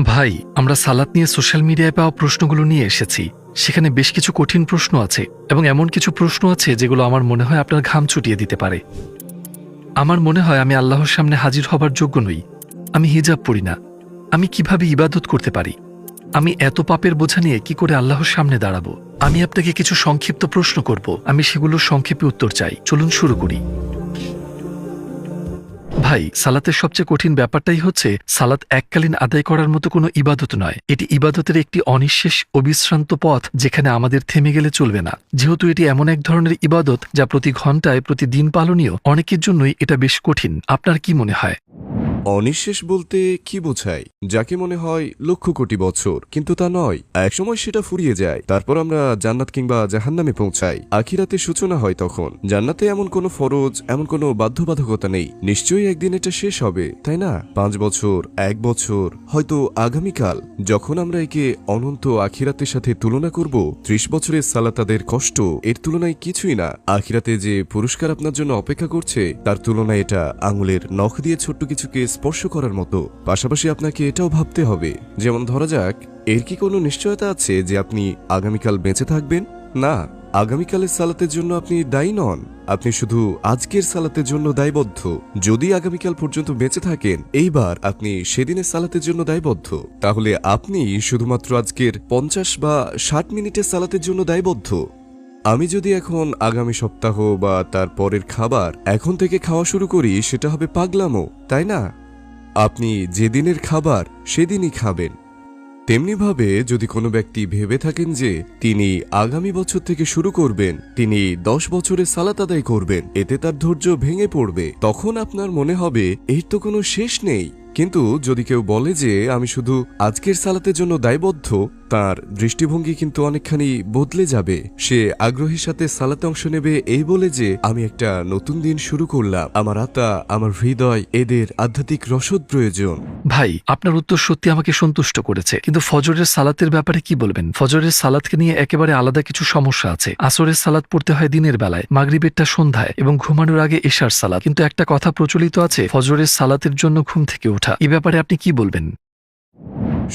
ভাই, আমরা সালাত নিয়ে সোশ্যাল মিডিয়ায় পাওয়া প্রশ্নগুলো নিয়ে এসেছি। সেখানে বেশ কিছু কঠিন প্রশ্ন আছে এবং এমন কিছু প্রশ্ন আছে যেগুলো আমার মনে হয় আপনার ঘাম ছুটিয়ে দিতে পারে। আমার মনে হয় আমি আল্লাহর সামনে হাজির হবার যোগ্য নই। আমি হিজাব পড়ি না। আমি কিভাবে ইবাদত করতে পারি? আমি এত পাপের বোঝা নিয়ে কি করে আল্লাহর সামনে দাঁড়াবো? আমি আপনাকে কিছু সংক্ষিপ্ত প্রশ্ন করব, আমি সেগুলোর সংক্ষেপে উত্তর চাই। চলুন শুরু করি। ভাই, সালাতের সবচেয়ে কঠিন ব্যাপারটাই হচ্ছে সালাত এককালীন আদায় করার মতো কোনো ইবাদত নয়। এটি ইবাদতের একটি অনিঃশেষ অবিশ্রান্ত পথ, যেখানে আমাদের থেমে গেলে চলবে না। যেহেতু এটি এমন এক ধরনের ইবাদত যা প্রতি ঘন্টায় প্রতিদিন পালনীয়, অনেকের জন্যই এটা বেশ কঠিন। আপনার কি মনে হয়? অনিঃশেষ বলতে কি বোঝায়? যাকে মনে হয় লক্ষ কোটি বছর, কিন্তু তা নয়। একসময় সেটা ফুরিয়ে যায়, তারপর আমরা জান্নাত কিংবা জাহান্নামে পৌঁছাই। আখিরাতে সূচনা হয় তখন। জান্নাতে এমন কোনো ফরজ, এমন কোনো বাধ্যবাধকতা নেই। নিশ্চয়ই একদিন এটা শেষ হবে, তাই না? 5 বছর, 1 বছর, হয়তো আগামীকাল। যখন আমরা একে অনন্ত আখিরাতের সাথে তুলনা করব, 30 বছরের সালাতাদের কষ্ট এর তুলনায় কিছুই না। আখিরাতে যে পুরস্কার আপনার জন্য অপেক্ষা করছে, তার তুলনায় এটা আঙুলের নখ দিয়ে ছোট্ট কিছুকে স্পর্শ করার মতো। পাশাপাশি আপনাকে এটাও ভাবতে হবে, যেমন ধরা যাক, এর কি কোনো নিশ্চয়তা আছে যে আপনি আগামীকাল বেঁচে থাকবেন? না, আগামীকালের সালাতের জন্য আপনি দায়ী নন। আপনি শুধু আজকের সালাতের জন্য দায়বদ্ধ। যদি আগামীকাল পর্যন্ত বেঁচে থাকেন, এইবার আপনি সেদিনের সালাতের জন্য দায়বদ্ধ। তাহলে আপনি শুধুমাত্র আজকের 50 বা 60 মিনিটের সালাতের জন্য দায়বদ্ধ। আমি যদি এখন আগামী সপ্তাহ বা তার পরের খাবার এখন থেকে খাওয়া শুরু করি, সেটা হবে পাগলামো, তাই না? আপনি যেদিনের খাবার সেদিনই খাবেন। তেমনিভাবে যদি কোনো ব্যক্তি ভেবে থাকেন যে তিনি আগামী বছর থেকে শুরু করবেন, তিনি 10 বছরের সালাত আদায় করবেন, এতে তার ধৈর্য ভেঙে পড়বে। তখন আপনার মনে হবে এর তো কোনো শেষ নেই। কিন্তু যদি কেউ বলে যে আমি শুধু আজকের সালাতের জন্য দায়বদ্ধ, তার দৃষ্টিভঙ্গি কিন্তু অনেকখানি বদলে যাবে। সে আগ্রহের সাথে সালাতে অংশ নেবে এই বলে যে আমি একটা নতুন দিন শুরু করলাম, আমার আত্মা, আমার হৃদয়, এদের আধ্যাত্মিক রসদ প্রয়োজন। ভাই, আপনার উত্তর সত্যি আমাকে সন্তুষ্ট করেছে, কিন্তু ফজরের সালাতের ব্যাপারে কি বলবেন? ফজরের সালাতকে নিয়ে একেবারে আলাদা কিছু সমস্যা আছে। আসরের সালাত পড়তে হয় দিনের বেলায়, মাগরিবেরটা সন্ধ্যায় এবং ঘুমানোর আগে এশার সালাত। কিন্তু একটা কথা প্রচলিত আছে, ফজরের সালাতের জন্য ঘুম থেকে ওঠা। এ ব্যাপারে আপনি কি বলবেন?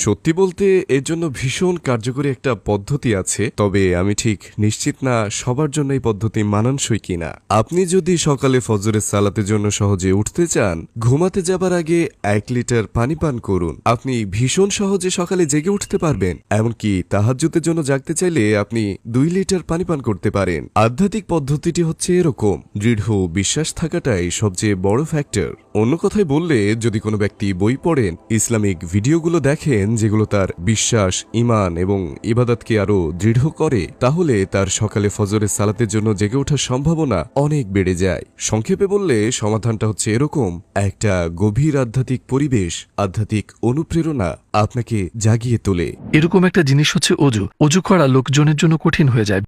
সত্যি বলতে এর জন্য ভীষণ কার্যকরী একটা পদ্ধতি আছে, তবে আমি ঠিক নিশ্চিত না সবার জন্য এই পদ্ধতি মানানসই কিনা। আপনি যদি সকালে ফজরের সালাতের জন্য সহজে উঠতে চান, ঘুমাতে যাবার আগে 1 লিটার পানি পান করুন। আপনি ভীষণ সহজে সকালে জেগে উঠতে পারবেন। এমনকি তাহাজ্জুদের জন্য জাগতে চাইলে আপনি 2 লিটার পানি পান করতে পারেন। আধ্যাত্মিক পদ্ধতিটি হচ্ছে এরকম, দৃঢ় বিশ্বাস থাকাটাই সবচেয়ে বড় ফ্যাক্টর। অন্য কথায় বললে, যদি কোনো ব্যক্তি বই পড়েন, ইসলামিক ভিডিওগুলো দেখেন যেগুলো তার বিশ্বাস, ঈমান এবং ইবাদতকে আরো দৃঢ় করে, তাহলে তার সকালে ফজরের সালাতের জন্য জেগে ওঠার সম্ভাবনা অনেক বেড়ে যায়। সংক্ষেপে বললে সমাধানটা হচ্ছে এরকম, একটা গভীর আধ্যাত্মিক পরিবেশ, আধ্যাত্মিক অনুপ্রেরণা আপনাকে জাগিয়ে তোলে। এরকম একটা জিনিস হচ্ছে অজু। অজু করা লোকজনের জন্য কঠিন হয়ে যায়,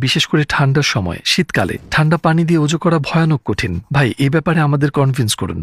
বিশেষ করে ঠান্ডার সময়। শীতকালে ঠান্ডা পানি দিয়ে অজু করা ভয়ানক কঠিন। ভাই, এই ব্যাপারে আমাদের কনভিন্স করুন।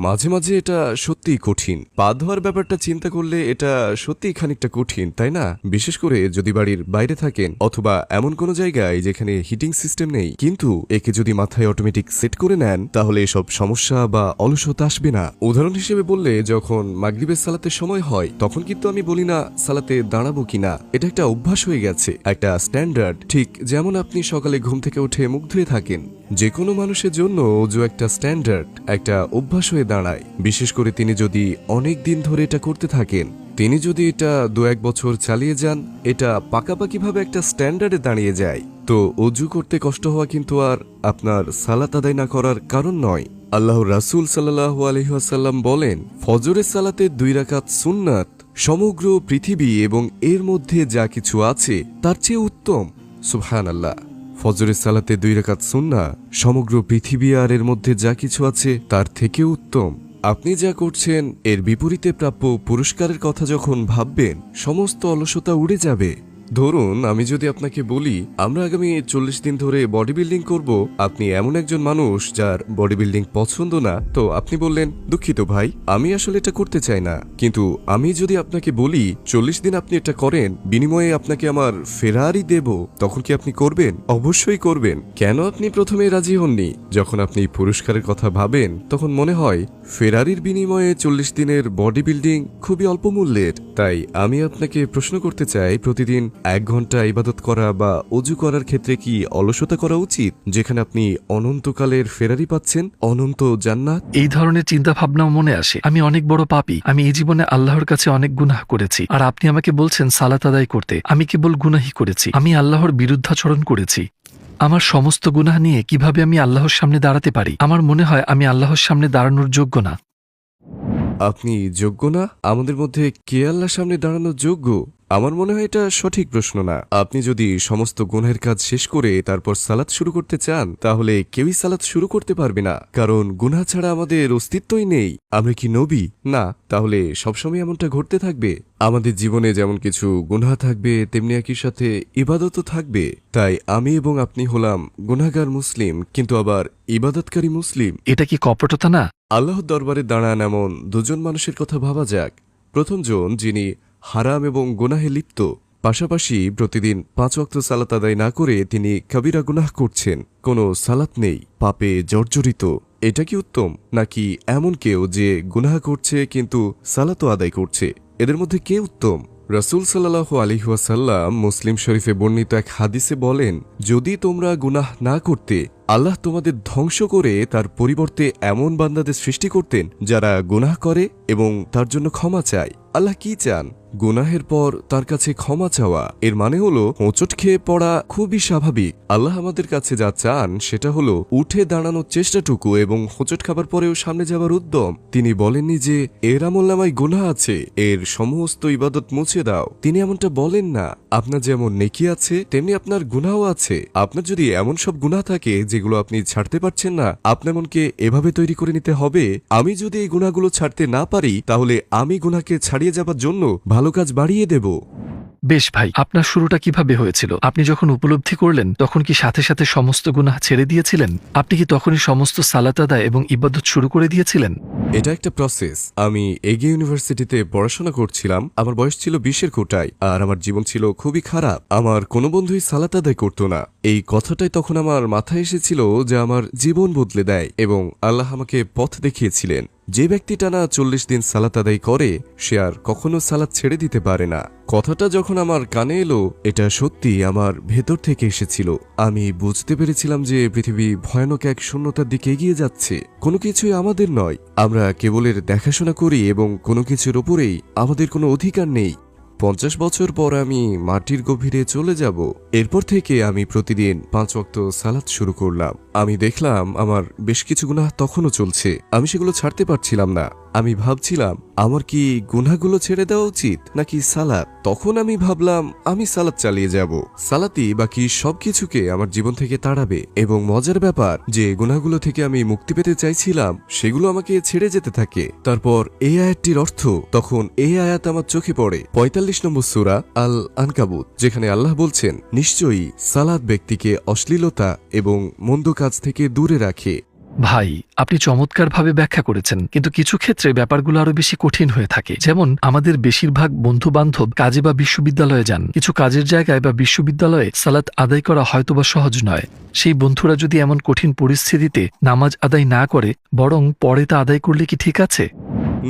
মাঝে মাঝে এটা সত্যিই কঠিন। পা ধোয়ার ব্যাপারটা চিন্তা করলে এটা সত্যিই খানিকটা কঠিন, তাই না? বিশেষ করে যদি বাড়ির বাইরে থাকেন অথবা এমন কোনো জায়গায় যেখানে হিটিং সিস্টেম নেই, কিন্তু একে যদি মাথায় অটোমেটিক সেট করে নেন, তাহলে এসব সমস্যা বা অলসতা আসবে না। উদাহরণ হিসেবে বললে, যখন মাগরিবের সালাতের সময় হয়, তখন কিন্তু আমি বলি না সালাতে দাঁড়াবো কিনা। এটা একটা অভ্যাস হয়ে গেছে, একটা স্ট্যান্ডার্ড। ঠিক যেমন আপনি সকালে ঘুম থেকে উঠে মুখ ধুয়ে থাকেন, যে কোনো মানুষের জন্য অজু একটা স্ট্যান্ডার্ড, একটা অভ্যাস হয়ে দাঁড়ায়। বিশেষ করে তিনি যদি অনেক দিন ধরে এটা করতে থাকেন, তিনি যদি এটা 2-1 বছর চালিয়ে যান, এটা পাকাপাকিভাবে একটা স্ট্যান্ডার্ডে দাঁড়িয়ে যায়। তো অজু করতে কষ্ট হওয়া কিন্তু আর আপনার সালাত আদায় না করার কারণ নয়। আল্লাহর রাসূল সাল্লাল্লাহু আলাইহি ওয়াসাল্লাম বলেন, ফজরের সালাতে 2 রাকাত সুন্নাত সমগ্র পৃথিবী এবং এর মধ্যে যা কিছু আছে তার চেয়ে উত্তম। সুবহানাল্লাহ। ফজরের সালাতে 2 রাকাত সুন্নাহ সমগ্র পৃথিবী আর এর মধ্যে যা কিছু আছে তার থেকে উত্তম। আপনি যা করছেন এর বিপরীতে প্রাপ্য পুরস্কারের কথা যখন ভাববেন, সমস্ত অলসতা উড়ে যাবে। ধরুন আমি যদি আপনাকে বলি আমরা আগামী 40 দিন ধরে বডি বিল্ডিং করব, আপনি এমন একজন মানুষ যার বডি বিল্ডিং পছন্দ না, তো আপনি বললেন দুঃখিত ভাই, আমি আসলে এটা করতে চাই না। কিন্তু আমি যদি আপনাকে বলি 40 দিন আপনি এটা করেন, বিনিময়ে আপনাকে আমার ফেরারি দেব, তখন কি আপনি করবেন? অবশ্যই করবেন। কেন আপনি প্রথমে রাজি হননি? যখন আপনি পুরস্কারের কথা ভাবেন তখন মনে হয় ফেরারির বিনিময়ে 40 দিনের বডি বিল্ডিং খুবই অল্প মূল্যের। তাই আমি আপনাকে প্রশ্ন করতে চাই, প্রতিদিন 1 ঘন্টা ইবাদত করা বা অজু করার ক্ষেত্রে কি অলসতা করা উচিত, যেখানে আপনি অনন্তকালের ফেরারি পাচ্ছেন, অনন্ত জান্নাত? এই ধরনের চিন্তা ভাবনাও মনে আসে। আমি অনেক বড় পাপী, আমি এই জীবনে আল্লাহর কাছে অনেক গুনাহ করেছি, আর আপনি আমাকে বলছেন সালাত আদায় করতে। আমি কেবল গুনাহই করেছি, আমি আল্লাহর বিরুদ্ধাচরণ করেছি। আমার সমস্ত গুনাহ নিয়ে কিভাবে আমি আল্লাহর সামনে দাঁড়াতে পারি? আমার মনে হয় আমি আল্লাহর সামনে দাঁড়ানোর যোগ্য না। আপনি যোগ্য না? আমাদের মধ্যে কে আল্লাহর সামনে দাঁড়ানোর যোগ্য? আমার মনে হয় এটা সঠিক প্রশ্ন না। আপনি যদি সমস্ত গুনাহের কাজ শেষ করে তারপর সালাত শুরু করতে চান, তাহলে কেউই সালাত শুরু করতে পারবে না, কারণ গুনাহ ছাড়া আমাদের অস্তিত্বই নেই। আমরা কি নবী? না। তাহলে সবসময় এমনটা ঘটতে থাকবে? আমাদের জীবনে যেমন কিছু গুনাহ থাকবে, তেমনি একই সাথে ইবাদতও থাকবে। তাই আমি এবং আপনি হলাম গুনাহগার মুসলিম, কিন্তু আবার ইবাদতকারী মুসলিম। এটা কি কপটতা না? আল্লাহর দরবারে দাঁড়ান এমন দুজন মানুষের কথা ভাবা যাক। প্রথমজন যিনি হারাম এবং গুনাহে লিপ্ত, পাশাপাশি প্রতিদিন 5 ওয়াক্ত সালাত আদায় না করে তিনি কবিরা গুনাহ করছেন, কোনো সালাত নেই, পাপে জর্জরিত। এটা কি উত্তম, নাকি এমন কেউ যে গুনাহ করছে কিন্তু সালাতও আদায় করছে? এদের মধ্যে কে উত্তম? রাসূল সাল্লাল্লাহু আলাইহি ওয়াসাল্লাম মুসলিম শরীফে বর্ণিত এক হাদিসে বলেন, যদি তোমরা গুনাহ না করতে, আল্লাহ তোমাদের ধ্বংস করে তার পরিবর্তে এমন বান্দাদের সৃষ্টি করতেন যারা গুনাহ করে এবং তার জন্য ক্ষমা চায়। আল্লাহ কি চান? গুনাহের পর তার কাছে ক্ষমা চাওয়া। এর মানে হলো হোঁচট খেয়ে পড়া খুবই স্বাভাবিক। আল্লাহ আমাদের কাছে যা চান সেটা হলো উঠে দাঁড়ানোর চেষ্টাটুকু এবং হোঁচট খাবার পরেও সামনে যাবার উদ্যম। তিনি বলেননি যে এর আমলনামায় গুনাহ আছে, এর সমস্ত ইবাদত মুছে দাও। তিনি এমনটা বলেন না। আপনার যেমন নেকি আছে তেমনি আপনার গুনাহও আছে। আপনার যদি এমন সব গুনাহ থাকে যেগুলো আপনি ছাড়তে পারছেন না, আপনার মনকে এভাবে তৈরি করে নিতে হবে, আমি যদি এই গুনাহগুলো ছাড়তে না পারি তাহলে আমি গুনাহকে ছাড়িয়ে যাবার জন্য ভালো কাজ বাড়িয়ে দেব। বেশ ভাই, আপনার শুরুটা কিভাবে হয়েছিল? আপনি যখন উপলব্ধি করলেন তখন কি সাথে সাথে সমস্ত গুনাহ ছেড়ে দিয়েছিলেন? আপনি কি তখনই সমস্ত সালাত আদায় এবং ইবাদত শুরু করে দিয়েছিলেন? এটা একটা প্রসেস। আমি এগে ইউনিভার্সিটিতে পড়াশোনা করছিলাম। আমার বয়স ছিল 20-এর কোটায়, আর আমার জীবন ছিল খুবই খারাপ। আমার কোনো বন্ধুই সালাত আদায় করতো না। এই কথাটাই তখন আমার মাথায় এসেছিল যে আমার জীবন বদলে দেয়, এবং আল্লাহ আমাকে পথ দেখিয়েছিলেন। যে ব্যক্তি টানা 40 দিন সালাত আদায় করে সে আর কখনো সালাত ছেড়ে দিতে পারে না। কথাটা যখন আমার কানে এলো, এটা সত্যি আমার ভেতর থেকে এসেছিল। আমি বুঝতে পেরেছিলাম যে পৃথিবী ভয়ানক এক শূন্যতার দিকে এগিয়ে যাচ্ছে। কোনো কিছুই আমাদের নয়, আমরা কেবলের দেখাশোনা করি এবং কোনো কিছুর ওপরেই আমাদের কোনো অধিকার নেই। 50 বছর পর আমি মাটির গভীরে চলে যাব। এরপর থেকে আমি প্রতিদিন 5 ওয়াক্ত সালাত শুরু করলাম। আমি দেখলাম আমার বেশ কিছু গুনাহ তখনও চলছে, আমি সেগুলো ছাড়তে পারছিলাম না। আমি ভাবছিলাম আমার কি গুনাহগুলো ছেড়ে দেওয়া উচিত নাকি সালাত। তখন আমি ভাবলাম আমি সালাত চালিয়ে যাব। সালাতই বাকি সবকিছুকে আমার জীবন থেকে তাড়াবে। এবং মজার ব্যাপার যে গুনাহগুলো থেকে আমি মুক্তি পেতে চাইছিলাম সেগুলো আমাকে ছেড়ে যেতে থাকে। তারপর এই আয়াতটির অর্থ, তখন এই আয়াত আমার চোখে পড়ে 45 নম্বর সূরা আল আনকাবুত, যেখানে আল্লাহ বলছেন, নিশ্চয়ই সালাত ব্যক্তিকে অশ্লীলতা এবং মন্দ কাজ থেকে দূরে রাখে। ভাই, আপনি চমৎকারভাবে ব্যাখ্যা করেছেন, কিন্তু কিছু ক্ষেত্রে ব্যাপারগুলো আরো বেশি কঠিন হয়ে থাকে। যেমন আমাদের বেশিরভাগ বন্ধু বান্ধব কাজে বা বিশ্ববিদ্যালয়ে যান। কিছু কাজের জায়গায় বা বিশ্ববিদ্যালয়ে সালাত আদায় করা হয়তোবা সহজ নয়। সেই বন্ধুরা যদি এমন কঠিন পরিস্থিতিতে নামাজ আদায় না করে, বরং পরে তা আদায় করলে কি ঠিক আছে?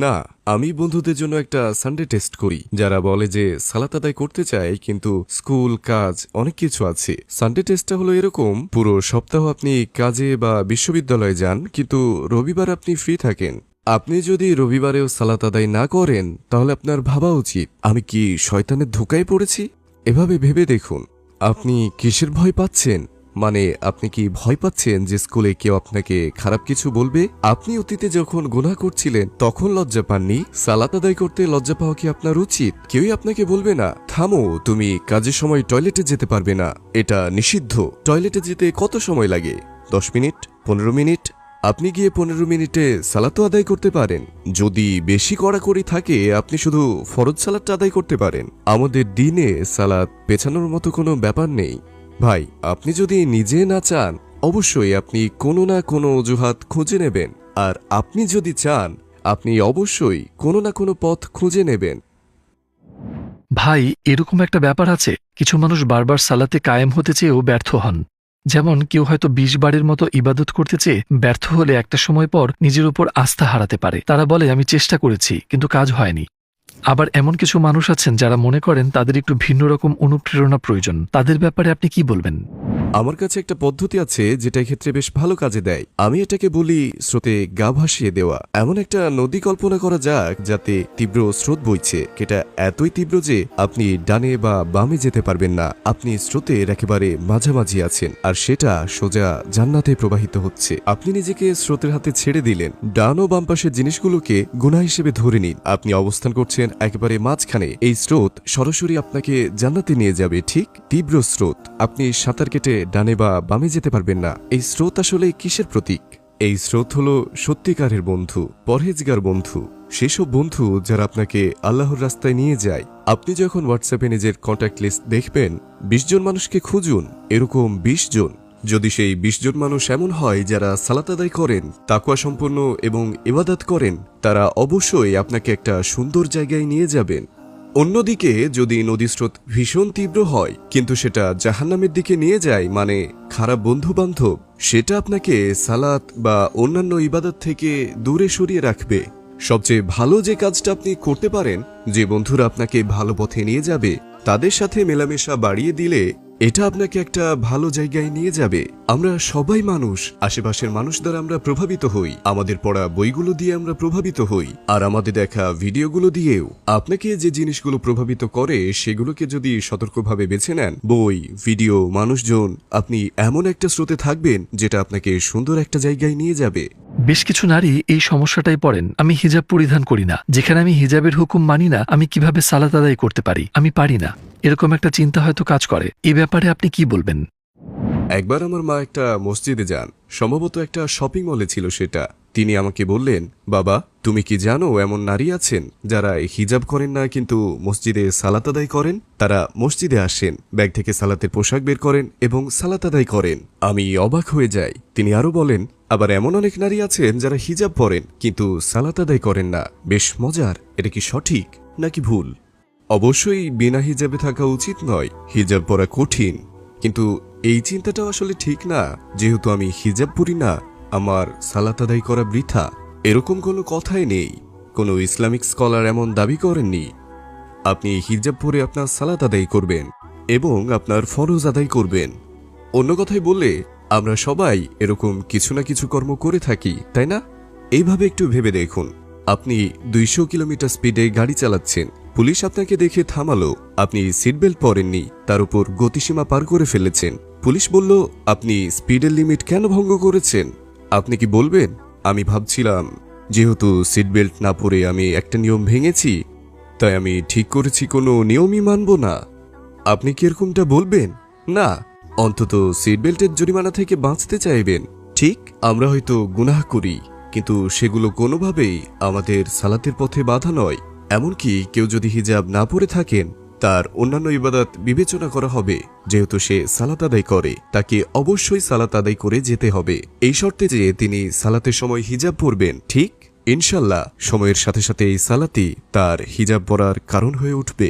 না, আমি বন্ধুদের জন্য একটা সানডে টেস্ট করি। যারা বলে যে সালাত আদায় করতে চায় কিন্তু স্কুল, কাজ, অনেক কিছু আছে। সানডে টেস্টটা হলো এরকম, পুরো সপ্তাহ আপনি কাজে বা বিশ্ববিদ্যালয়ে যান, কিন্তু রবিবার আপনি ফ্রি থাকেন। আপনি যদি রবিবারেও সালাত আদায় না করেন তাহলে আপনার ভাবা উচিত, আমি কি শয়তানের ধোঁকায় পড়েছি? এভাবে ভেবে দেখুন, আপনি কিসের ভয় পাচ্ছেন? মানে আপনি কি ভয় পাচ্ছেন যে স্কুলে কেউ আপনাকে খারাপ কিছু বলবে? আপনি অতীতে যখন গুনাহ করছিলেন তখন লজ্জা পাননি? সালাত আদায় করতে লজ্জা পাওয়া কি আপনার উচিত? কেউই আপনাকে বলবে না, থামো, তুমি কাজের সময় টয়লেটে যেতে পারবে না, এটা নিষিদ্ধ। টয়লেটে যেতে কত সময় লাগে? 10 মিনিট, 15 মিনিট, আপনি গিয়ে 15 মিনিটে সালাতও আদায় করতে পারেন। যদি বেশি কড়াকড়ি থাকে আপনি শুধু ফরজ সালাতটা আদায় করতে পারেন। আমাদের দিনে সালাত পেছানোর মতো কোনো ব্যাপার নেই। ভাই, আপনি যদি নিজে না চান অবশ্যই আপনি কোনো না কোনো অজুহাত খুঁজে নেবেন, আর আপনি যদি চান আপনি অবশ্যই কোনো না কোনো পথ খুঁজে নেবেন। ভাই, এরকম একটা ব্যাপার আছে, কিছু মানুষ বারবার সালাতে কায়েম হতে চেয়েও ব্যর্থ হন। যেমন কেউ হয়তো 20 বারের মতো ইবাদত করতে চেয়ে ব্যর্থ হলে একটা সময় পর নিজের উপর আস্থা হারাতে পারে। তারা বলে আমি চেষ্টা করেছি কিন্তু কাজ হয়নি। আবার এমন কিছু মানুষ আছেন যারা মনে করেন তাদের একটু ভিন্ন রকম অনুপ্রেরণা প্রয়োজন। তাদের ব্যাপারে আপনি কি বলবেন? আমার কাছে একটা পদ্ধতি আছে যেটা ক্ষেত্রে বেশ ভালো কাজে দেয়। আমি এটাকে বলি স্রোতে গা ভাসিয়ে দেওয়া। এমন একটা নদী কল্পনা করা যাক যাতে তীব্র স্রোত বইছে, এটা এতই তীব্র যে আপনি ডানে বা বামে যেতে পারবেন না। আপনি স্রোতের একেবারে মাঝামাঝি আছেন, আর সেটা সোজা জান্নাতে প্রবাহিত হচ্ছে। আপনি নিজেকে স্রোতের হাতে ছেড়ে দিলেন। ডান ও বাম পাশের জিনিসগুলোকে গুনাহ হিসেবে ধরে নিন। আপনি অবস্থান করছেন একেবারে মাঝখানে। এই স্রোত সরাসরি আপনাকে জান্নাতে নিয়ে যাবে। ঠিক তীব্র স্রোত, আপনি সাঁতার কেটে ডানে বা বামে যেতে পারবেন না। এই স্রোত আসলে কিসের প্রতীক? এই স্রোত হলো সত্যিকারের বন্ধু, পরহেজগার বন্ধু, সেসব বন্ধু যারা আপনাকে আল্লাহর রাস্তায় নিয়ে যায়। আপনি যখন হোয়াটসঅ্যাপে নিজের কন্ট্যাক্ট লিস্ট দেখবেন, 20 জন মানুষকে খুঁজুন, এরকম 20 জন। যদি সেই 20 জন মানুষ এমন হয় যারা সালাত আদায় করেন, তাকওয়া সম্পন্ন এবং ইবাদত করেন, তারা অবশ্যই আপনাকে একটা সুন্দর জায়গায় নিয়ে যাবেন। অন্যদিকে যদি নদীস্রোত ভীষণ তীব্র হয় কিন্তু সেটা জাহান্নামের দিকে নিয়ে যায়, মানে খারাপ বন্ধু বান্ধব, সেটা আপনাকে সালাত বা অন্যান্য ইবাদত থেকে দূরে সরিয়ে রাখবে। সবচেয়ে ভালো যে কাজটা আপনি করতে পারেন, যে বন্ধুরা আপনাকে ভালো পথে নিয়ে যাবে, তাদের সাথে মেলামেশা বাড়িয়ে দিলে এটা আপনাকে একটা ভালো জায়গায় নিয়ে যাবে। আমরা সবাই মানুষ, আশেপাশের মানুষ দ্বারা আমরা প্রভাবিত হই, আমাদের পড়া বইগুলো দিয়ে আমরা প্রভাবিত হই, আর আমাদের দেখা ভিডিওগুলো দিয়েও। আপনাকে যে জিনিসগুলো প্রভাবিত করে সেগুলোকে যদি সতর্কভাবে বেছে নেন, বই, ভিডিও, মানুষজন, আপনি এমন একটা স্রোতে থাকবেন যেটা আপনাকে সুন্দর একটা জায়গায় নিয়ে যাবে। বেশ কিছু নারী এই সমস্যাটাই পড়েন, আমি হিজাব পরিধান করি না, যেখানে আমি হিজাবের হুকুম মানি না আমি কিভাবে সালাত আদায় করতে পারি, আমি পারি না, এরকম একটা চিন্তা হয়তো কাজ করে। এ ব্যাপারে আপনি কি বলবেন? একবার আমার মা একটা মসজিদে যান, সম্ভবত একটা শপিং মলে ছিল সেটা। তিনি আমাকে বললেন, বাবা তুমি কি জানো এমন নারী আছেন যারা হিজাব করেন না কিন্তু মসজিদে সালাত আদায় করেন? তারা মসজিদে আসেন, ব্যাগ থেকে সালাতের পোশাক বের করেন এবং সালাত আদায় করেন। আমি অবাক হয়ে যাই। তিনি আরো বলেন, আবার এমন অনেক নারী আছেন যারা হিজাব পরেন কিন্তু সালাত আদায় করেন না। বেশ মজার। এটা কি সঠিক নাকি ভুল? অবশ্যই বিনা হিজাবে থাকা উচিত নয়, হিজাব পরা কঠিন, কিন্তু এই চিন্তাটা আসলে ঠিক না। যেহেতু আমি হিজাব পরি না আমার সালাত আদায় করা বৃথা, এরকম কোনো কথাই নেই। কোনো ইসলামিক স্কলার এমন দাবি করেননি। আপনি হিজাব পরে আপনার সালাত আদায় করবেন এবং আপনার ফরজ আদায় করবেন। অন্য কথায় বললে আমরা সবাই এরকম কিছু না কিছু কর্ম করে থাকি, তাই না? এইভাবে একটু ভেবে দেখুন, আপনি 200 কিলোমিটার স্পিডে গাড়ি চালাচ্ছেন, পুলিশ আপনাকে দেখে থামালো, আপনি সিট বেল্ট পরেননি, তার উপর গতিসীমা পার করে ফেলেছেন। পুলিশ বলল আপনি স্পিডের লিমিট কেন ভঙ্গ করেছেন? আপনি কি বলবেন, আমি ভাবছিলাম যেহেতু সিট বেল্ট না পরে আমি একটা নিয়ম ভেঙেছি তাই আমি ঠিক করেছি, কোনো নিয়মই মানব না? আপনি কি এরকমটা বলবেন? না, অন্তত সিট বেল্টের জরিমানা থেকে বাঁচতে চাইবেন। ঠিক, আমরা হয়তো গুনাহ করি কিন্তু সেগুলো কোনোভাবেই আমাদের সালাতের পথে বাধা নয়। এমনকি কেউ যদি হিজাব না পরে থাকেন তার অন্যান্য ইবাদত বিবেচনা করা হবে। যেহেতু সে সালাত আদায় করে তাকে অবশ্যই সালাত আদায় করে যেতে হবে, এই শর্তে যে তিনি সালাতের সময় হিজাব পরবেন। ঠিক, ইনশাল্লাহ সময়ের সাথে সাথে এই সালাতই তার হিজাব পরার কারণ হয়ে উঠবে।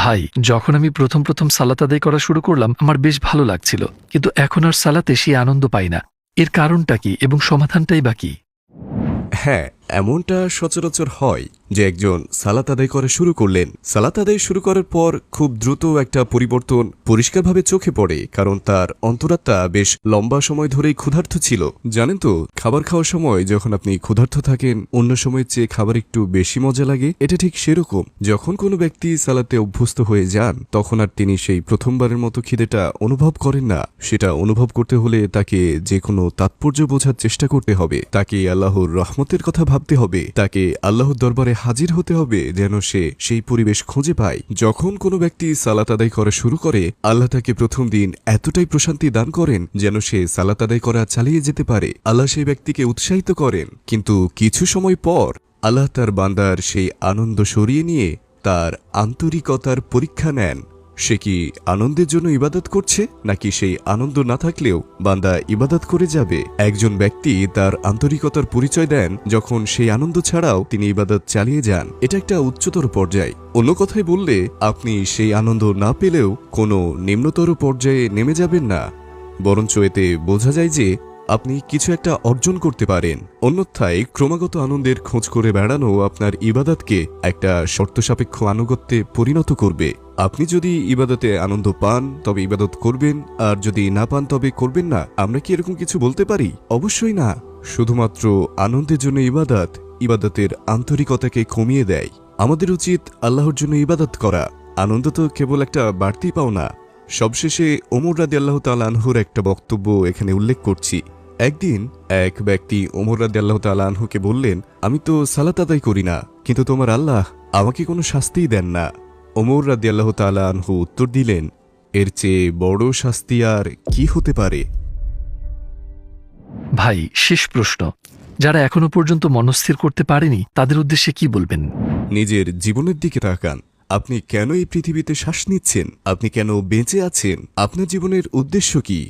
ভাই, যখন আমি প্রথম সালাত আদায় করা শুরু করলাম আমার বেশ ভালো লাগছিল, কিন্তু এখন আর সালাতে সেই আনন্দ পাই না। এর কারণটা কি এবং সমাধানটাই বা কি? হ্যাঁ, এমনটা সচরাচর হয় যে একজন সালাত আদায় করা শুরু করলেন, সালাত আদায় শুরু করার পর খুব দ্রুত একটা পরিবর্তন পরিষ্কারভাবে চোখে পড়ে, কারণ তার অন্তরাত্মা বেশ লম্বা সময় ধরেই ক্ষুধার্ত ছিল। জানেন তো, খাবার খাওয়ার সময় যখন আপনি ক্ষুধার্ত থাকেন অন্য সময়ের চেয়ে খাবার একটু বেশি মজা লাগে। এটা ঠিক সেরকম, যখন কোনো ব্যক্তি সালাতে অভ্যস্ত হয়ে যান তখন আর তিনি সেই প্রথমবারের মতো খিদেটা অনুভব করেন না। সেটা অনুভব করতে হলে তাকে যে কোনো তাৎপর্য বোঝার চেষ্টা করতে হবে, তাকে আল্লাহর রহমতের কথা ভাবতে হবে, তাকে আল্লাহর দরবারে হাজির হতে হবে যেন সে সেই পরিবেশ খুঁজে পায়। যখন কোনো ব্যক্তি সালাত আদায় করা শুরু করে, আল্লাহ তাকে প্রথম দিন এতটাই প্রশান্তি দান করেন যেন সে সালাত আদায় করা চালিয়ে যেতে পারে। আল্লাহ সেই ব্যক্তিকে উৎসাহিত করেন, কিন্তু কিছু সময় পর আল্লাহ তার বান্দার সেই আনন্দ সরিয়ে নিয়ে তার আন্তরিকতার পরীক্ষা নেন। সে কি আনন্দের জন্য ইবাদত করছে, নাকি সেই আনন্দ না থাকলেও বান্দা ইবাদত করে যাবে। একজন ব্যক্তি তার আন্তরিকতার পরিচয় দেন যখন সেই আনন্দ ছাড়াও তিনি ইবাদত চালিয়ে যান। এটা একটা উচ্চতর পর্যায়। অন্য কথায় বললে, আপনি সেই আনন্দ না পেলেও কোনো নিম্নতর পর্যায়ে নেমে যাবেন না, বরঞ্চ এতে বোঝা যায় যে আপনি কিছু একটা অর্জন করতে পারেন। অন্যথায় ক্রমাগত আনন্দের খোঁজ করে বেড়ানো আপনার ইবাদতকে একটা শর্তসাপেক্ষ আনুগত্যে পরিণত করবে। আপনি যদি ইবাদতে আনন্দ পান তবে ইবাদত করবেন, আর যদি না পান তবে করবেন না। আমরা কি এরকম কিছু বলতে পারি? অবশ্যই না। শুধুমাত্র আনন্দের জন্য ইবাদত ইবাদতের আন্তরিকতাকে কমিয়ে দেয়। আমাদের উচিত আল্লাহর জন্য ইবাদত করা। আনন্দ তো কেবল একটা বাড়তি পাওনা। সবশেষে ওমর রাদিয়াল্লাহু তাআলা আনহুর একটা বক্তব্য এখানে উল্লেখ করছি। একদিন এক ব্যক্তি ওমর রাদিয়াল্লাহু তাআলা আনহুকে বললেন, আমি তো সালাত আদায় করি না, কিন্তু তোমার আল্লাহ আমাকে কোনো শাস্তিই দেন না। ওমর রাদিয়াল্লাহু তাআলা আনহু উত্তর দিলেন, এর চেয়ে বড় শাস্তি আর কি হতে পারে? ভাই, শেষ প্রশ্ন, যারা এখনো পর্যন্ত মনস্থির করতে পারেনি তাদের উদ্দেশ্যে কি বলবেন? নিজের জীবনের দিকে তাকান। আপনি কেন এই পৃথিবীতে শ্বাস নিচ্ছেন? আপনি কেন বেঁচে আছেন? আপনার জীবনের উদ্দেশ্য কি?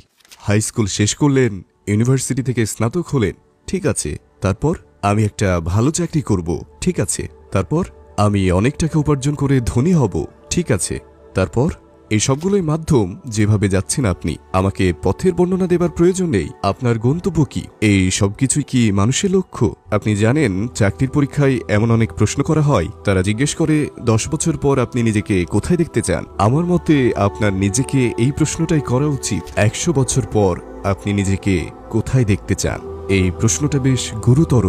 হাই স্কুল শেষ করলেন, ইউনিভার্সিটি থেকে স্নাতক হলেন, ঠিক আছে। তারপর আমি একটা ভালো চাকরি করব, ঠিক আছে। তারপর আমি অনেক টাকা উপার্জন করে ধনী হব, ঠিক আছে। তারপর এই সবগুলোই মাধ্যম। যেভাবে যাচ্ছেন আপনি, আমাকে পথের বর্ণনা দেবার প্রয়োজন নেই। আপনার গন্তব্য কি? এই সবকিছুই কি মানুষের লক্ষ্য? আপনি জানেন, চাকরির পরীক্ষায় এমন অনেক প্রশ্ন করা হয়, তারা জিজ্ঞেস করে 10 বছর পর আপনি নিজেকে কোথায় দেখতে চান। আমার মতে আপনার নিজেকে এই প্রশ্নটাই করা উচিত, 100 বছর পর আপনি নিজেকে কোথায় দেখতে চান। এই প্রশ্নটা বেশ গুরুতর।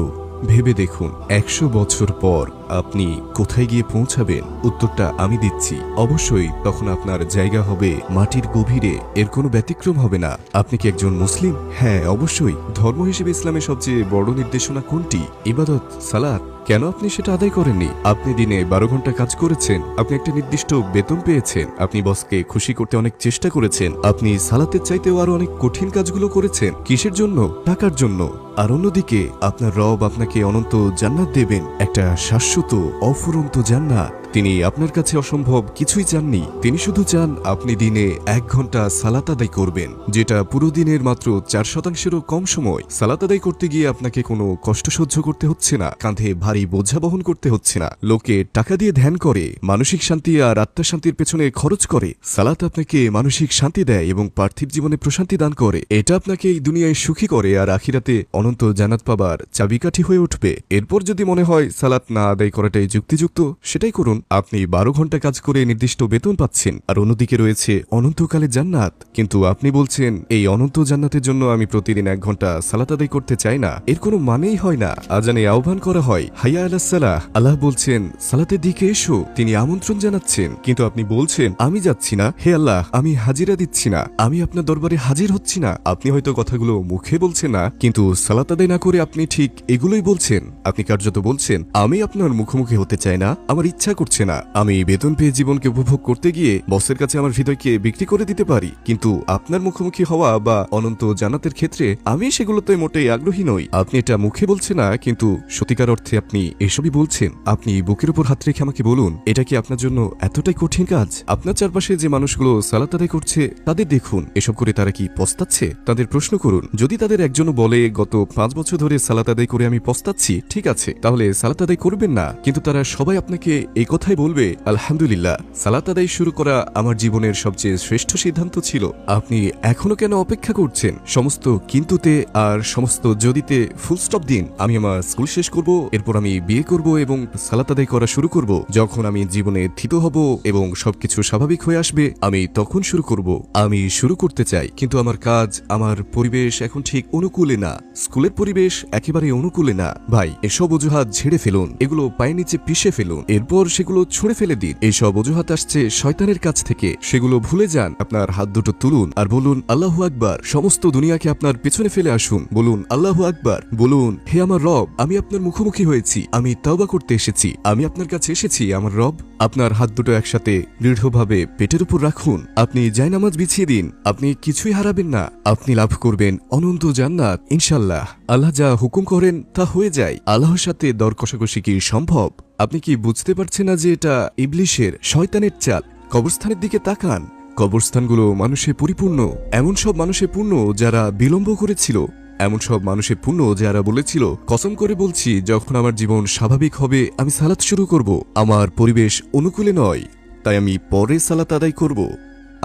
ভেবে দেখুন, 100 বছর পর আপনি কোথায় গিয়ে পৌঁছাবেন? উত্তরটা আমি দিচ্ছি। অবশ্যই তখন আপনার জায়গা হবে মাটির গভীরে, এর কোনো ব্যতিক্রম হবে না। আপনি কি একজন মুসলিম? হ্যাঁ, অবশ্যই। ধর্ম হিসেবে ইসলামের সবচেয়ে বড় নির্দেশনা কোনটি? ইবাদত, সালাত। কেন আপনি সেটা আদায় করেননি? আপনি দিনে 12 ঘন্টা কাজ করেছেন, আপনি একটা নির্দিষ্ট বেতন পেয়েছেন, আপনি বসকে খুশি করতে অনেক চেষ্টা করেছেন, আপনি সালাতের চাইতেও আরো অনেক কঠিন কাজগুলো করেছেন। কিসের জন্য? টাকার জন্য। আর অন্যদিকে আপনার রব আপনাকে অনন্ত জান্নাত দেবেন, একটা শাশ্বত অফুরন্ত জান্নাত। তিনি আপনার কাছে অসম্ভব কিছুই চাননি। তিনি শুধু চান আপনি দিনে 1 ঘন্টা সালাত আদায় করবেন, যেটা পুরো দিনের মাত্র 4%-এরও কম সময়। সালাত আদায় করতে গিয়ে আপনাকে কোনো কষ্ট সহ্য করতে হচ্ছে না, কাঁধে ভারী বোঝা বহন করতে হচ্ছে না। লোকে টাকা দিয়ে ধ্যান করে, মানসিক শান্তি আর আত্মার শান্তির পেছনে খরচ করে। সালাত আপনাকে মানসিক শান্তি দেয় এবং পার্থিব জীবনে প্রশান্তি দান করে। এটা আপনাকে এই দুনিয়ায় সুখী করে আর আখিরাতে অনন্ত জান্নাত পাবার চাবিকাঠি হয়ে উঠবে। এরপর যদি মনে হয় সালাত না আদায় করাটাই যুক্তিযুক্ত, সেটাই করুন। আপনি 12 ঘন্টা কাজ করে নির্দিষ্ট বেতন পাচ্ছেন, আর অন্যদিকে রয়েছে অনন্তকালের জান্নাত। কিন্তু আপনি বলছেন, এই অনন্ত জান্নাতের জন্য আমি প্রতিদিন 1 ঘন্টা সালাত আদায় করতে চাই না। এর কোনো মানেই হয় না। আজানে আহ্বান করা হয়, হাইয়া আলাস সালাহ। আল্লাহ বলছেন, সালাতের দিকে এসো, তিনি আমন্ত্রণ জানাচ্ছেন। কিন্তু আপনি বলছেন, আমি যাচ্ছি না। হে আল্লাহ, আমি হাজিরা দিচ্ছি না, আমি আপনার দরবারে হাজির হচ্ছি না। আপনি হয়তো কথাগুলো মুখে বলছেন না, কিন্তু সালাত আদায় না করে আপনি ঠিক এগুলোই বলছেন। আপনি কার্যত বলছেন, আমি আপনার মুখোমুখি হতে চাই না, আমার ইচ্ছা করছে না। আমি বেতন পেয়ে জীবনকে উপভোগ করতে গিয়ে বসের কাছে আমার হৃদয়কে বিক্রি করে দিতে পারি, কিন্তু আপনার মুখোমুখি হওয়া বা অনন্ত জান্নাতের ক্ষেত্রে আমি সেগুলোতে মোটেই আগ্রহী নই। আপনি এটা মুখে বলছেন না, কিন্তু সত্যিকার অর্থে আপনি এসবই বলছেন। আপনি বুকের উপর হাত রেখে আমাকে বলুন, এটা কি আপনার জন্য এতটাই কঠিন কাজ? আপনার চারপাশে যে মানুষগুলো সালাত আদায় করছে তাদের দেখুন, এসব করে তারা কি পস্তাচ্ছে? তাদের প্রশ্ন করুন। যদি তাদের একজনও বলে, গত 5 বছর ধরে সালাত আদায় করে আমি পস্তাচ্ছি, ঠিক আছে, তাহলে সালাত আদায় করবেন না। কিন্তু তারা সবাই আপনাকে এই কথাই বলবে, আলহামদুলিল্লাহ, সালাত আদায় শুরু করা আমার জীবনের সবচেয়ে শ্রেষ্ঠ সিদ্ধান্ত ছিল। আপনি এখনো কেন অপেক্ষা করছেন? সমস্ত কিন্তুতে আর সমস্ত যদিতে ফুল স্টপ দিন। আমি আমার স্কুল শেষ করব, এরপর আমি বিয়ে করব এবং সালাত আদায় করা শুরু করব। যখন আমি জীবনে থিত হব এবং সবকিছু স্বাভাবিক হয়ে আসবে, আমি তখন শুরু করব। আমি শুরু করতে চাই, কিন্তু আমার কাজ, আমার পরিবেশ এখন ঠিক অনুকূলে না। স্কুলের পরিবেশ একেবারে অনুকূলে না। ভাই, এসব অজুহাত ঝেড়ে ফেলুন, এগুলো পায়ের নিচে পিষে ফেলুন। এরপর সেগুলো সেগুলো ছুঁড়ে ফেলে দিন। এইসব অজুহাত আসছে শয়তানের কাছ থেকে, সেগুলো ভুলে যান। আপনার হাত দুটো তুলুন আর বলুন আল্লাহু আকবার। সমস্ত দুনিয়াকে আপনার পেছনে ফেলে আসুন, বলুন আল্লাহু আকবার। বলুন, হে আমার রব, আমি আপনার মুখোমুখি হয়েছি, আমি তওবা করতে এসেছি, আমি আপনার কাছে এসেছি আমার রব। আপনার হাত দুটো একসাথে দৃঢ়ভাবে পেটের উপর রাখুন, আপনি জায়নামাজ বিছিয়ে দিন, আপনি কিছুই হারাবেন না, আপনি লাভ করবেন অনন্ত জান্নাত ইনশাল্লাহ। আল্লাহ যা হুকুম করেন তা হয়ে যায়। আল্লাহর সাথে দর কষাকষি কি সম্ভব? আপনি কি বুঝতে পারছেন না যে এটা ইবলিশের, শয়তানের চাল? কবরস্থানের দিকে তাকান, কবরস্থানগুলো মানুষে পরিপূর্ণ। এমন সব মানুষে পূর্ণ যারা বিলম্ব করেছিল, এমন সব মানুষে পূর্ণ যারা বলেছিল কসম করে বলছি যখন আমার জীবন স্বাভাবিক হবে আমি সালাত শুরু করব, আমার পরিবেশ অনুকূলে নয় তাই আমি পরে সালাত আদায় করব।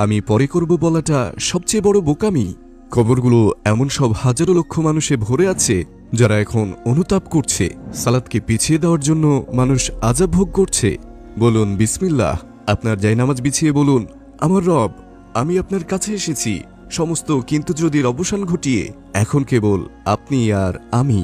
আমি পরে করব বলাটা সবচেয়ে বড় বোকামি। কবরগুলো এমন সব হাজারো লক্ষ মানুষে ভরে আছে যারা এখন অনুতাপ করছে। সালাতকে পিছিয়ে দেওয়ার জন্য মানুষ আযাব ভোগ করছে। বলুন বিসমিল্লাহ, আপনার জায়নামাজ বিছিয়ে বলুন আমার রব, আমি আপনার কাছে এসেছি সমস্ত কিন্তু যদির অবসান ঘটিয়ে। এখন কেবল আপনি আর আমি।